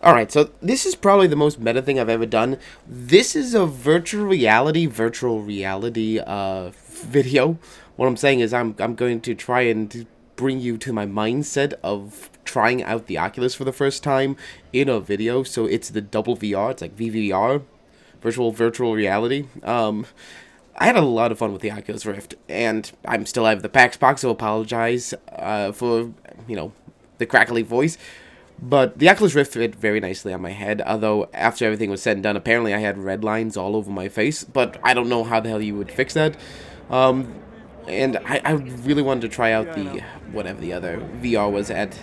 Alright, so this is probably the most meta thing I've ever done. This is a virtual reality video. What I'm saying is I'm going to try and bring you to my mindset of trying out the Oculus for the first time in a video. So it's the double VR, it's like VVR, virtual reality. I had a lot of fun with the Oculus Rift, and I'm still out of the PAX box, so apologize for, the crackly voice. But the Oculus Rift fit very nicely on my head, although after everything was said and done, apparently I had red lines all over my face, but I don't know how the hell you would fix that. And I really wanted to try out the, whatever the other VR was at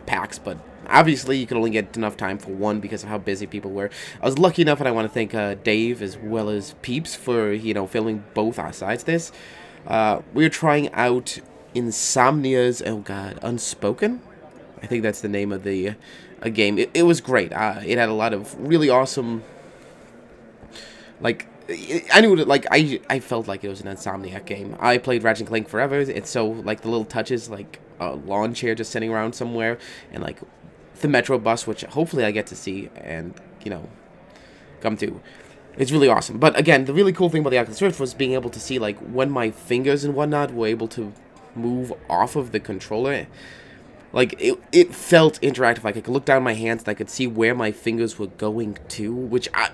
PAX, but obviously you could only get enough time for one because of how busy people were. I was lucky enough, and I want to thank Dave as well as Peeps for, filming both our sides of this. We were trying out Insomnia's, Unspoken? I think that's the name of the game. It was great. It had a lot of really awesome, I knew it, I felt like it was an Insomniac game. I played Ratchet & Clank forever. It's so, the little touches, a lawn chair just sitting around somewhere, and, the Metro bus, which hopefully I get to see and, come to. It's really awesome. But, again, the really cool thing about the Oculus Rift was being able to see, when my fingers and whatnot were able to move off of the controller. It felt interactive. I could look down my hands and I could see where my fingers were going to, which I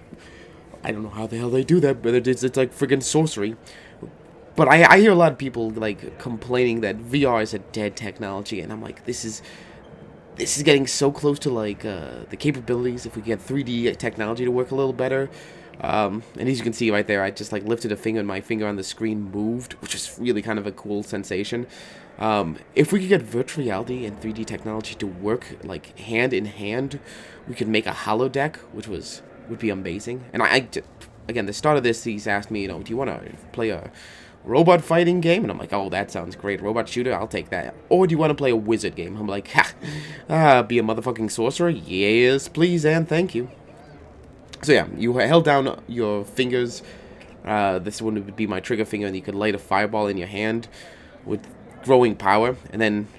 don't know how the hell they do that, but it's like friggin' sorcery. But I hear a lot of people, complaining that VR is a dead technology, and I'm like, this is getting so close to, the capabilities if we get 3D technology to work a little better. And as you can see right there, I just, lifted a finger and my finger on the screen moved, which is really kind of a cool sensation. If we could get virtual reality and 3D technology to work, hand in hand, we could make a holodeck, which would be amazing. And again, the start of this, he's asked me, do you want to play a robot fighting game? And I'm like, oh, that sounds great. Robot shooter, I'll take that. Or do you want to play a wizard game? I'm like, be a motherfucking sorcerer? Yes, please and thank you. So yeah, you held down your fingers. This one would be my trigger finger, and you could light a fireball in your hand with growing power. And then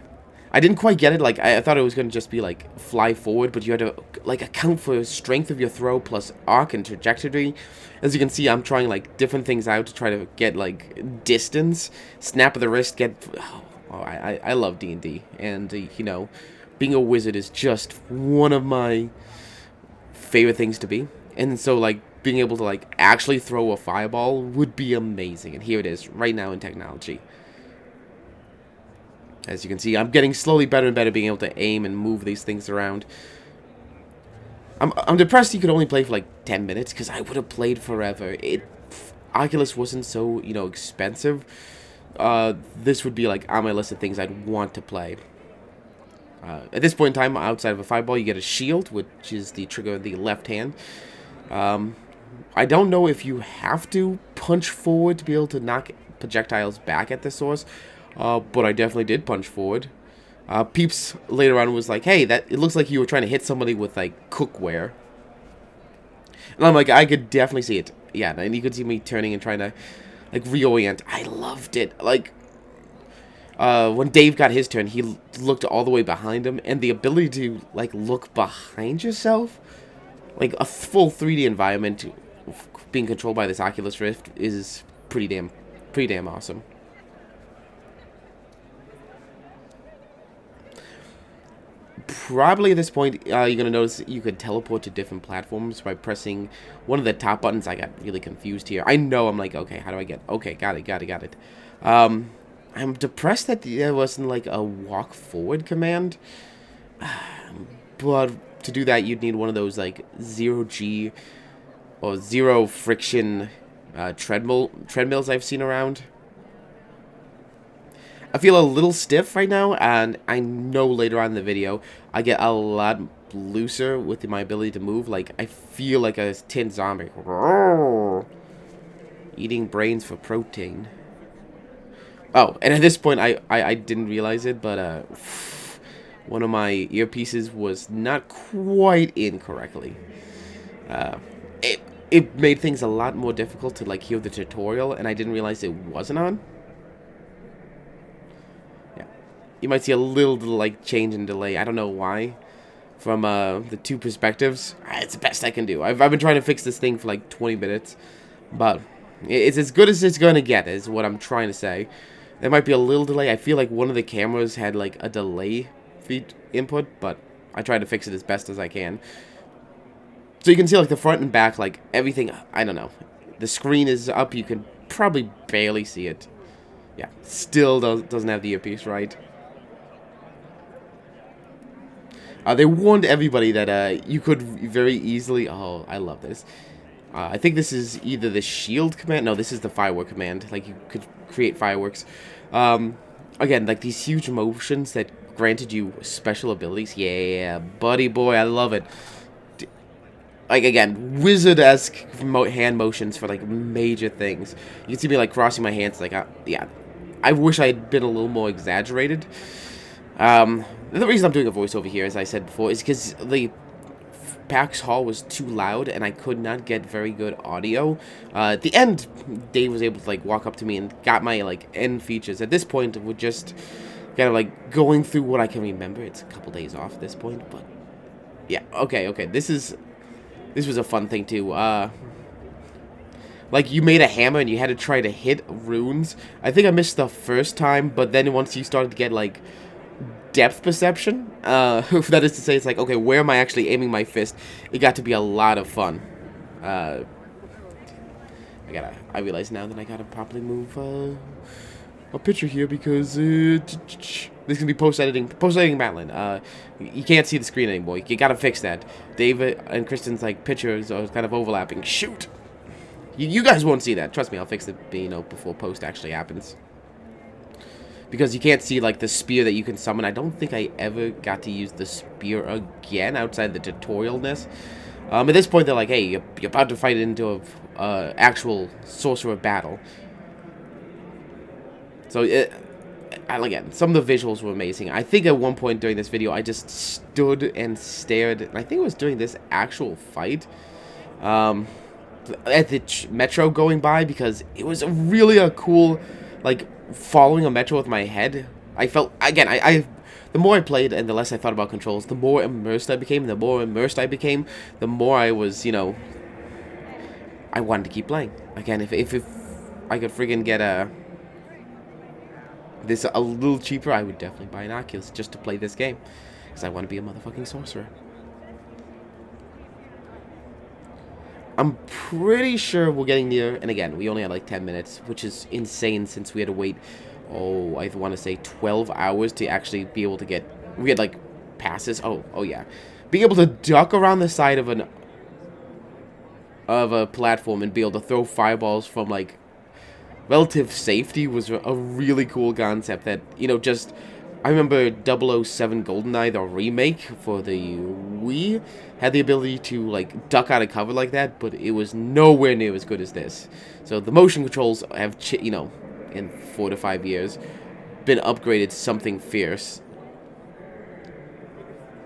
I didn't quite get it. I thought it was going to just be fly forward, but you had to account for strength of your throw plus arc and trajectory. As you can see, I'm trying different things out to try to get distance, snap of the wrist, get. I love D&D, and being a wizard is just one of my favorite things to be. And so being able to actually throw a fireball would be amazing. And here it is right now in technology. As you can see, I'm getting slowly better and better being able to aim and move these things around. I'm depressed you could only play for 10 minutes, because I would have played forever. Oculus wasn't so, expensive. This would be on my list of things I'd want to play. At this point in time, outside of a fireball, you get a shield, which is the trigger of the left hand. I don't know if you have to punch forward to be able to knock projectiles back at the source. But I definitely did punch forward. Peeps later on was like, hey, it looks like you were trying to hit somebody with, cookware. And I'm like, I could definitely see it. Yeah, and you could see me turning and trying to, reorient. I loved it. When Dave got his turn, he looked all the way behind him. And the ability to, look behind yourself, a full 3D environment being controlled by this Oculus Rift is pretty damn awesome. Probably at this point, you're going to notice you could teleport to different platforms by pressing one of the top buttons. I got really confused here. I know, I'm like, okay, how do I get... Okay, got it. I'm depressed that there wasn't, a walk forward command. But to do that, you'd need one of those, 0G or zero friction treadmills I've seen around. I feel a little stiff right now, and I know later on in the video I get a lot looser with my ability to move. I feel like a tin zombie. Eating brains for protein. Oh, and at this point I didn't realize it, but one of my earpieces was not quite in correctly. It made things a lot more difficult to hear the tutorial, and I didn't realize it wasn't on. You might see a little change in delay. I don't know why. from the two perspectives. It's the best I can do. I've been trying to fix this thing for like 20 minutes, but it's as good as it's going to get, is what I'm trying to say. There might be a little delay. I feel like one of the cameras had like a delay feed input, but I tried to fix it as best as I can. So you can see like the front and back, like everything, I don't know. The screen is up, you can probably barely see it. Yeah, still doesn't have the earpiece right. They warned everybody that you could very easily... Oh, I love this. I think this is either the shield command. No, this is the firework command. Like, you could create fireworks. Again, like these huge motions that granted you special abilities. Yeah, buddy boy, I love it. Like, again, wizard-esque hand motions for, like, major things. You can see me, like, crossing my hands. Like, yeah, I wish I had been a little more exaggerated. The reason I'm doing a voiceover here, as I said before, is because the PAX hall was too loud and I could not get very good audio. At the end, Dave was able to like walk up to me and got my like end features. At this point, we're just kind of like going through what I can remember. It's a couple days off at this point, but yeah, okay. This was a fun thing too. Like, you made a hammer and you had to try to hit runes. I think I missed the first time, but then once you started to get like depth perception, that is to say, it's like, okay, where am I actually aiming my fist? It got to be a lot of fun. I realize now that I gotta properly move a picture here because this can be post-editing Mattlin. You can't see the screen anymore. You gotta fix that. David and Kristen's like pictures are kind of overlapping. Shoot! You guys won't see that. Trust me, I'll fix it, before post actually happens. Because you can't see, like, the spear that you can summon. I don't think I ever got to use the spear again outside the tutorialness. At this point, they're like, hey, you're about to fight into a actual sorcerer battle. So, again, some of the visuals were amazing. I think at one point during this video, I just stood and stared. And I think it was during this actual fight. At the metro going by, because it was really a cool, like, following a metro with my head. I felt, again, the more I played and the less I thought about controls, the more immersed I became. The more immersed I became, the more I was, I wanted to keep playing. Again, if I could friggin' get this a little cheaper, I would definitely buy an Oculus just to play this game. Because I want to be a motherfucking sorcerer. I'm pretty sure we're getting near, and again, we only had like 10 minutes, which is insane since we had to wait, I want to say 12 hours to actually be able to get, we had like passes, oh yeah. Being able to duck around the side of a platform and be able to throw fireballs from like relative safety was a really cool concept that, I remember 007 GoldenEye, the remake for the Wii, had the ability to, like, duck out of cover like that, but it was nowhere near as good as this. So the motion controls have, in 4 to 5 years, been upgraded to something fierce.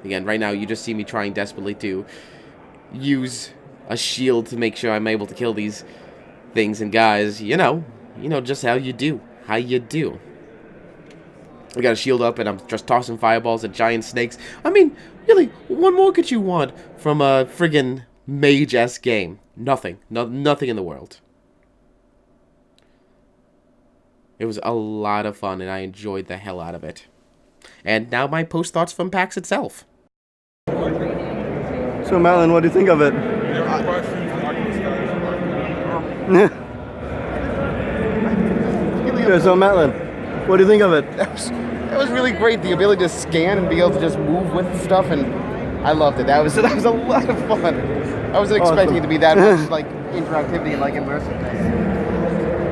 Again, right now, you just see me trying desperately to use a shield to make sure I'm able to kill these things, and guys, you know just how you do. I got a shield up, and I'm just tossing fireballs at giant snakes. I mean, really, what more could you want from a friggin' mage-esque game? Nothing. Nothing in the world. It was a lot of fun, and I enjoyed the hell out of it. And now my post-thoughts from PAX itself. So, Mattlin, what do you think of it? Yeah, so, Mattlin, what do you think of it? That was really great. The ability to scan and be able to just move with stuff, and I loved it. That was a lot of fun. I wasn't expecting it to be that much like interactivity and like immersiveness.